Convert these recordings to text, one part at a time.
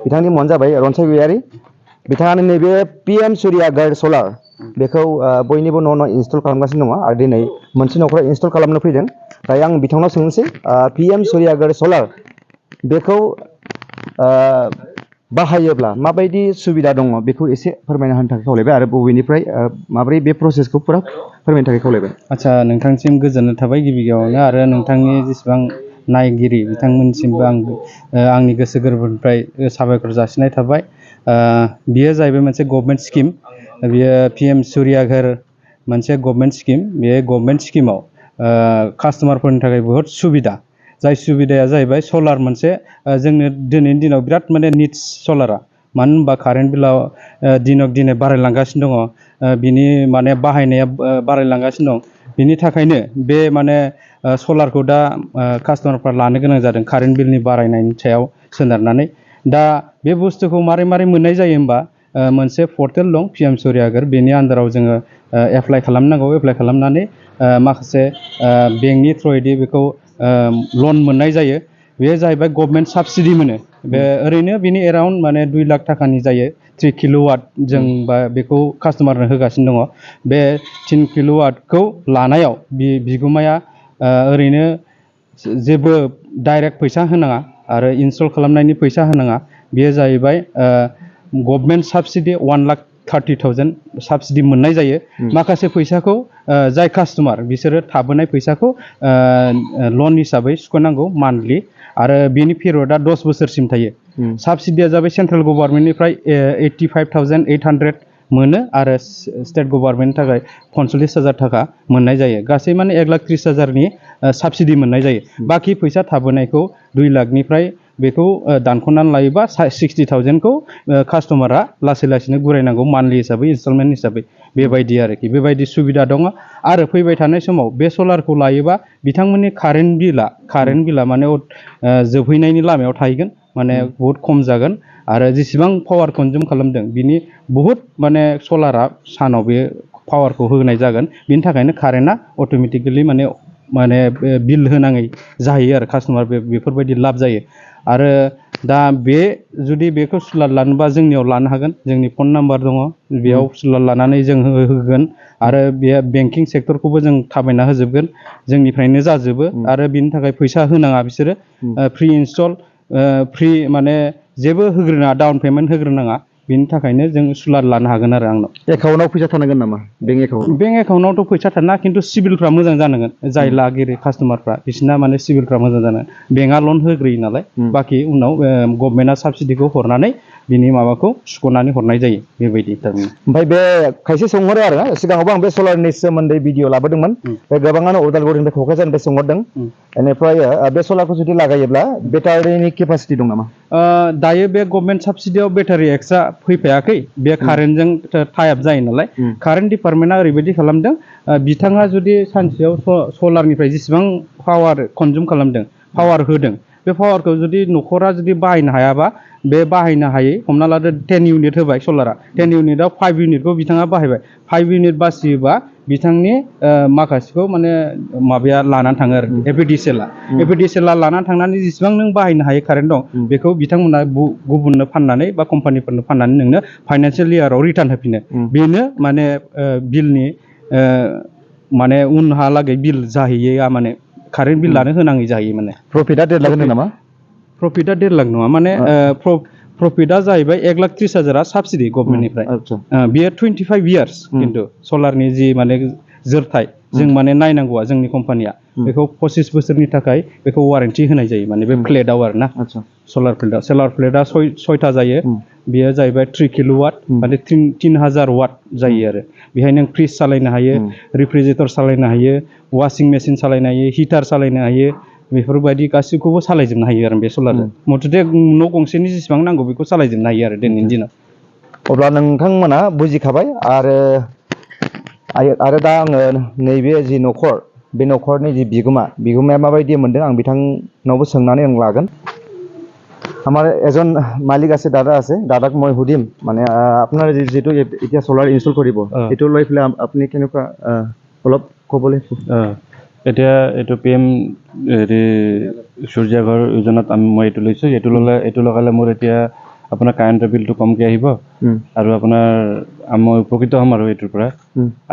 बिथांनि मुङानो जाबाय रनसाय गयारि बिथाङानो नैबे PM सूर्यागर सलार बेखौ बयनिबो न' इनस्टल खालामगासिनो दङ आरो दिनै मोनसे न'खराव इनस्टल खालामनो फैदों दायो आं बिथांनाव सोंनोसै PM सूर्यागर सलार बेखौ बाहायोब्ला माबायदि सुबिदा दङ बेखौ एसे फोरमायना होनो थाखाय खावलायबाय आरो बबेनिफ्राय माबोरै बे प्रसेसखौ पुरा फोरमायनो थाखाय खावलायबाय। आच्चा नोंथांसिम गोजोननाय थाबाय गिबियावनो आरो नोंथांनि जेसेबां नायगिरि बिथांमोनसिमबो आंनि गोसो गोरबोनिफ्राय साबायखर जासिनाय थाबाय। बियो जाहैबाय मोनसे गभर्नमेन्ट स्किम बियो PM सूर्यागर मोनसे गभर्नमेन्ट स्किम बे गभर्नमेन्ट स्किमाव कास्टमारफोरनि थाखाय बहुत सुबिदा जाय सुबिदाया जाहैबाय सलार मोनसे जोंनो दिनैनि दिनाव बिराद माने निड्स सलारा मानो होनबा कारेन्ट बिलाव दिनक दिनै बारायलांगासिनो दङ बिनि माने बाहायनाया बारायलांगासिनो दं बिनि थाखायनो बे माने सलारखौ दा कास्टमारफ्रा लानो गोनां जादों कारेन्ट बिलनि बारायनायनि सायाव सोनारनानै दा बे बुस्थुखौ मारै मोननाय जायो होनबा मोनसे पर्टेल दं PM सूर्यागर बेनि आन्दाराव जोङो एप्लाइ खालामनांगौ एप्लाइ खालामनानै माखासे बेंकनि थ्रुयै बेखौ लन मोननाय जायो बेयो जाहैबाय गभर्नमेन्ट साबसिडि मोनो बे ओरैनो बिनि एराउन्ड माने 2 लाख थाखानि जायो 3 किल'वाट जों बा बेखौ कास्टमारनो होगासिनो दङ बे 3 किल'वाटखौ लानायाव बिगुमाया ओरैनो जेबो डाइरेक्ट फैसा होनाङा आरो इनस्टल खालामनायनि फैसा होनाङा बेयो जाहैबाय गभर्नमेन्ट साबसिडि 1,30,000 साबसिडि मोननाय जायो माखासे फैसाखौ जाय कास्टमार बिसोरो थाबोनाय फैसाखौ लन हिसाबै सुख'नांगौ मान्थलि आरो बेनि पिरियडआ 10 बोसोरसिम थायो साबसिडिया जाबाय सेन्ट्रेल गभर्नमेन्टनिफ्राय 85,800 मोनो आरो स्टेट गभर्नमेन्टनि थाखाय 45,000 थाखा मोननाय जायो गासै माने 1,30,000नि साबसिडि मोननाय जायो बाखि फैसा थाबोनायखौ 2 लाखनिफ्राय बेखौ दानख'नानै लायोबा 60,000खौ कास्टमारा लासैनो गुरायनांगौ मान्थलि हिसाबै इनस्टलमेन्ट हिसाबै बेबायदि आरोखि बेबायदि सुबिदा दङ आरो फैबाय थानाय समाव बे सलारखौ लायोबा बिथांमोननि कारेन्ट बिला माने जोबहैनायनि लामायाव थाहैगोन माने बहुत खम जागोन आरो जेसेबां पावार कनजुम खालामदों बिनि बहुत माने सलारा सानाव बे पावारखौ होनाय जागोन बिनि थाखायनो कारेन्टआ अट'मेटिकेलि माने बिल होनाङै जाहैयो आरो कास्टमार बेफोरबायदि लाब जायो आरो दा बे जुदि बेखौ सुलाद लानोबा जोंनियाव लानो हागोन जोंनि फन नाम्बार दङ बेयाव सुलाद लानानै जों होगोन आरो बे बेंकिं सेक्टरखौबो जों थाबायना होजोबगोन जोंनिफ्रायनो जाजोबो आरो बिनि थाखाय फैसा होनाङा बिसोरो फ्रि इनस्टल फ्रि माने जेबो होग्रोनाङा डाउन पेमेन्ट होग्रोनाङा बिनि थाखायनो जों सुलाद लानो हागोन आरो आंनाव एकाउन्टआव फैसा थानांगोन नामा बेंक एकाउन्टआवथ' फैसा थाना खिन्थु सिबिलफ्रा मोजां जानांगोन जाय लागिरि कास्टमारफ्रा बिसोरना माने सिबिलफ्रा मोजां जानांगोन बेंकआ लन होग्रोयो नालाय बाखि उनाव गभर्नमेन्टआ साबसिडिखौ हरनानै बिनि माबाखौ सुख'नानै हरनाय जायो बेबायदि थारमाने ओमफ्राय बे खायसे सोंहरो आरो सिगाङावबो आं बे सलारनि सोमोन्दै भिडिअ लाबोदोंमोन बे गोबाङानो उदालगुरिनिफ्राय क'क्राझारनिफ्राय सोंहरदों बेनिफ्राय बे सलारखौ जुदि लागायोब्ला बेटारिनि केपासिटि दं नामा दायो बे गभर्नमेन्ट साबसिडियाव बेटारि एक्सट्रा फैफायाखै बे कारेन्टजों टाइ आप जायो नालाय कारेन्ट डिपार्टमेन्टआ ओरैबायदि खालामदों बिथाङा जुदि सानसेयाव सलारनिफ्राय जेसेबां पावार कनजुम खालामदों पावार होदों बे पावारखौ जुदि न'खरा जुदि बाहायनो हायाबा बे बाहायनो हायै हमना लादो 10 इउनिट होबाय सलारा 10 इउनिटआव 5 इउनिटखौ बिथाङा बाहायबाय 5 इउनिट बासियोबा बिथांनि माखासेखौ माने माबाया लानानै थाङो आरो एपिडिसिएलआ लानानै थांनानै जेसेबां नों बाहायनो हायो कारेन्ट दं बेखौ बिथांमोना गुबुननो फाननानै बा कम्पानिफोरनो फाननानै नोंनो फाइनान्सियेल इयाराव रिटार्न होफिनो बेनो माने बिलनि माने उनहालागै बिल जाहैया माने कारेन्ट बिलानो होनाङै जाहैयो माने प्रफिटआ 1.5 लाख होनदों नामा प्रफिटआ 1.5 लाख नङा माने प्रफिटआ जाहैबाय 1,30,000 साबसिडि गभर्नमेन्टनिफ्राय बियो 25 इयार्स खिन्थु सलारनि जि माने जोरथाय जों माने नायनांगौआ जोंनि कम्पानिया बेखौ 25 बोसोरनि थाखाय बेखौ वारेन्टि होनाय जायो माने बे प्लेटआव आरो ना सलार प्लेटआ 6टा जायो बेयो जाहैबाय 3 किल'वाट माने 3000 वाट जायो आरो बेहाय नों फ्रिज सालायनो हायो रेफ्रिजारेटर सालायनो हायो वाशिं मेसिन सालायनो हायो हिटार सालायनो हायो बेफोरबायदि गासैखौबो सालायजोबनो हायो आरो बे सलारजों मथथे न' गंसेनि जेसेबां नांगौ बेखौ सालायजोबनो हायो आरो दिनैनि दिनाव अब्ला नोंथांमोना बुजिखाबाय आरो दा आङो नैबे जि न'खर बे न'खरनि जि बिगोमाया माबायदि मोनदों आं बिथांनावबो सोंनानै आं लागोन আমার এজন মালিক আছে দাদা মই সুধিম মানে আপোনাৰ যেটো এতিয়া সোলাৰ ইনষ্টল কৰিব এটো লৈ ফেলে আপুনি কেনেকুৱা অলপ ক'বলৈ এতিয়া এটো PM সূৰ্যাগৰ যোজনাত মই এটো লৈছো এটো লগালে মোৰ এতিয়া আপোনাৰ কাৰেণ্টৰ বিলটো কমকৈ আহিব আৰু আপোনাৰ মই উপকৃত হ'ম আৰু এইটোৰ পৰা।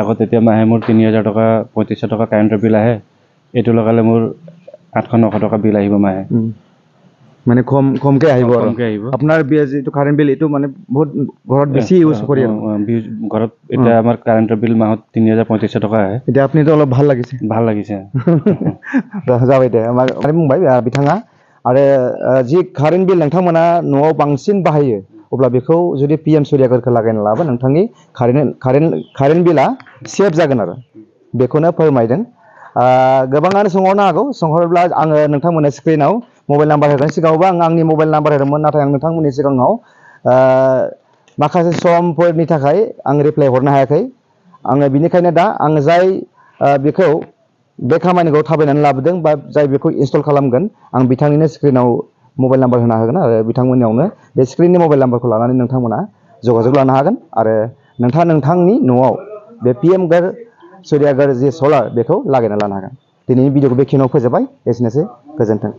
আগত এতিয়া মাহে মোৰ ৩,০০০ টকা ৩৫০০ টকা কাৰেণ্টৰ বিল আহে, এইটো লগালে মোৰ ৮০০-৯০০ টকা বিল আহিব মাহে। মানে কমকৈ আহিব আৰু কমকৈ আহিব। আপোনাৰ যিটো কাৰেণ্ট বিল এইটো মানে বহুত ঘৰত বেছি ইউজ কৰি আৰু ঘৰত এতিয়া আমাৰ কাৰেণ্টৰ বিল মাহত ৩,৩৫০ টকা আহে। এতিয়া আপুনিতো অলপ ভাল লাগিছে। ভাল লাগিছে। जाबाय दे माने बुंबाय बिथाङा आरो जि कारेन्ट बिल नोंथांमोना न'आव बांसिन बाहायो अब्ला बेखौ जुदि PM सूर्यघरखौ लागायना लाबा नोंथांनि कारेन्ट बिला सेभ जागोन आरो बेखौनो फोरमायदों। गोबाङानो सोंहरनो हागौ, सोंहरोब्ला आङो नोंथांमोननो स्क्रिनाव मबाइल नाम्बार होगोन। सिगाङावबो आं आंनि मबाइल नाम्बार होदोंमोन, नाथाय आं नोंथांमोननि सिगाङाव माखासे समफोरनि थाखाय आं रिप्लाइ हरनो हायाखै। आङो बिनिखायनो दा आङो जाय बेखौ बे खामानिखौ थाबायनानै लाबोदों बा जाय बेखौ इनस्टल खालामगोन आं बिथांनिनो स्क्रिनाव मबाइल नाम्बार होना होगोन आरो बिथांमोननियावनो बे स्क्रिननि मबाइल नाम्बारखौ लानानै नोंथांमोना जगाजग लानो हागोन आरो नोंथांनि न'आव बे PM सूर्यघर जि सलार बेखौ लागायना लानो हागोन। दिनैनि भिडिअखौ बेखिनियाव फोजोबबाय। एसेनोसै, गोजोन्थों।